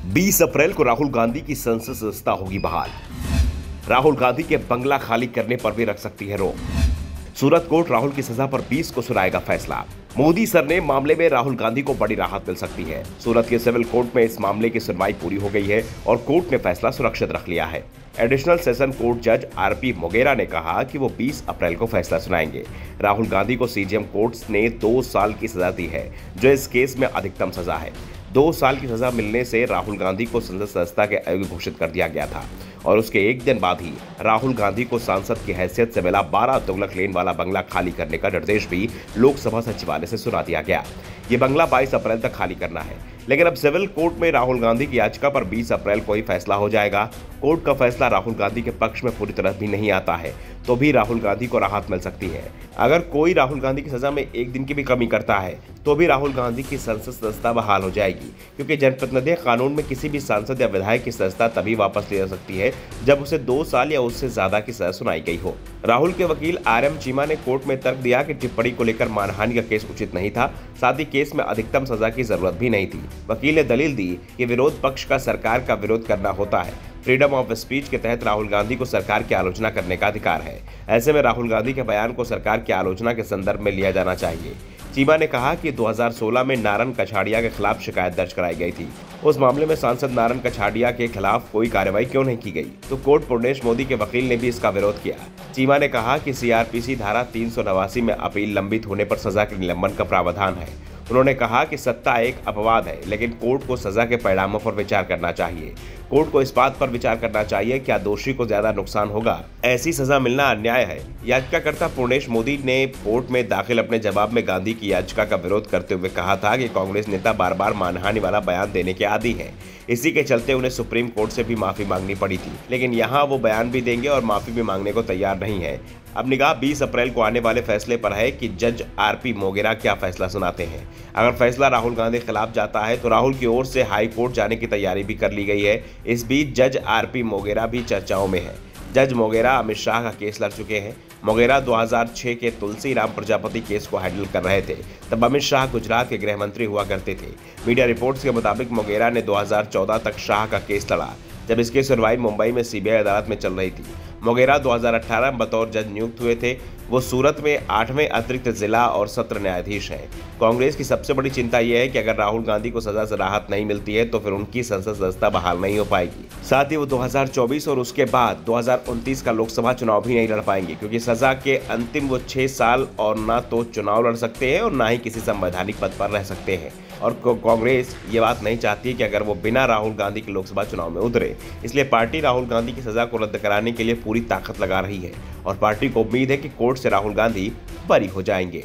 20 अप्रैल को राहुल गांधी की संसद सदस्यता होगी बहाल। राहुल गांधी के बंगला खाली करने पर भी रख सकती है रोक। सूरत कोर्ट राहुल की सजा पर 20 को सुनाएगा फैसला। मोदी सर ने मामले में राहुल गांधी को बड़ी राहत मिल सकती है। सूरत के सिविल कोर्ट में इस मामले की सुनवाई पूरी हो गई है और कोर्ट ने फैसला सुरक्षित रख लिया है। एडिशनल सेशन कोर्ट जज आरपी मोगेरा ने कहा कि वो 20 अप्रैल को फैसला सुनाएंगे। राहुल गांधी को सीजेएम कोर्ट ने 2 साल की सजा दी है, जो इस केस में अधिकतम सजा है। 2 साल की सजा मिलने से राहुल गांधी को संसद सदस्यता के अयोग्य घोषित कर दिया गया था और उसके एक दिन बाद ही राहुल गांधी को सांसद की हैसियत से मिला 12 तुगलक लेन वाला बंगला खाली करने का निर्देश भी लोकसभा सचिवालय से सुना दिया गया। ये बंगला 22 अप्रैल तक खाली करना है, लेकिन अब सिविल कोर्ट में राहुल गांधी की याचिका पर 20 अप्रैल को ही फैसला हो जाएगा। कोर्ट का फैसला राहुल गांधी के पक्ष में पूरी तरह भी नहीं आता है तो भी राहुल गांधी को राहत मिल सकती है। अगर कोई राहुल गांधी की सजा में एक दिन की भी कमी करता है तो भी राहुल गांधी की संसद सदस्यता बहाल हो जाएगी, क्योंकि जनप्रतिनिधि कानून में किसी भी सांसद या विधायक की सदस्यता तभी वापस ली जा सकती है जब उसे 2 साल या उससे ज्यादा की सजा सुनाई गई हो। राहुल के वकील RM चीमा ने कोर्ट में तर्क दिया कि टिप्पणी को लेकर मानहानि का केस उचित नहीं था, साथ ही केस में अधिकतम सजा की जरूरत भी नहीं थी। वकील ने दलील दी कि विरोध पक्ष का सरकार का विरोध करना होता है। फ्रीडम ऑफ स्पीच के तहत राहुल गांधी को सरकार की आलोचना करने का अधिकार है। ऐसे में राहुल गांधी के बयान को सरकार की आलोचना के संदर्भ में लिया जाना चाहिए। चीमा ने कहा कि 2016 में नारन कछाड़िया के खिलाफ शिकायत दर्ज कराई गई थी। उस मामले में सांसद नारन कछाड़िया के खिलाफ कोई कार्रवाई क्यों नहीं की गई, तो कोर्ट पूर्णेश मोदी के वकील ने भी इसका विरोध किया। चीमा ने कहा कि CRPC धारा 389 में अपील लंबित होने पर सजा के निलंबन का प्रावधान है। उन्होंने कहा कि सत्ता एक अपवाद है, लेकिन कोर्ट को सजा के परिणामों पर विचार करना चाहिए। कोर्ट को इस बात पर विचार करना चाहिए क्या दोषी को ज्यादा नुकसान होगा। ऐसी सजा मिलना अन्याय है। याचिकाकर्ता पूर्णेश मोदी ने कोर्ट में दाखिल अपने जवाब में गांधी की याचिका का विरोध करते हुए कहा था कि कांग्रेस नेता बार बार मानहानि वाला बयान देने के आदी हैं। इसी के चलते उन्हें सुप्रीम कोर्ट से भी माफी मांगनी पड़ी थी, लेकिन यहाँ वो बयान भी देंगे और माफी भी मांगने को तैयार नहीं है। अब निगाह 20 अप्रैल को आने वाले फैसले पर है कि जज आरपी मोगेरा क्या फैसला सुनाते हैं। अगर फैसला राहुल गांधी के खिलाफ जाता है तो राहुल की ओर से हाई कोर्ट जाने की तैयारी भी कर ली गई है। इस बीच जज आरपी मोगेरा भी चर्चाओं में है। जज मोगेरा अमित शाह का केस लड़ चुके हैं। मोगेरा 2006 के तुलसी राम प्रजापति केस को हैंडल कर रहे थे, तब अमित शाह गुजरात के गृह मंत्री हुआ करते थे। मीडिया रिपोर्ट्स के मुताबिक मोगेरा ने 2014 तक शाह का केस लड़ा, जब इसकी सुनवाई मुंबई में CBI अदालत में चल रही थी। मोगेरा 2018 में बतौर जज नियुक्त हुए थे। वो सूरत में 8वें अतिरिक्त जिला और सत्र न्यायाधीश हैं। कांग्रेस की सबसे बड़ी चिंता यह है कि अगर राहुल गांधी को सजा से राहत नहीं मिलती है तो फिर उनकी संसद सदस्यता बहाल नहीं हो पाएगी। साथ ही वो 2024 और उसके बाद 2029 का लोकसभा चुनाव भी नहीं लड़ पाएंगे, क्योंकि सजा के अंतिम वो 6 साल और ना तो चुनाव लड़ सकते हैं और ना ही किसी संवैधानिक पद पर रह सकते हैं। और कांग्रेस ये बात नहीं चाहती कि अगर वो बिना राहुल गांधी के लोकसभा चुनाव में उतरे, इसलिए पार्टी राहुल गांधी की सजा को रद्द कराने के लिए पूरी ताकत लगा रही है और पार्टी को उम्मीद है कि कोर्ट से राहुल गांधी बरी हो जाएंगे।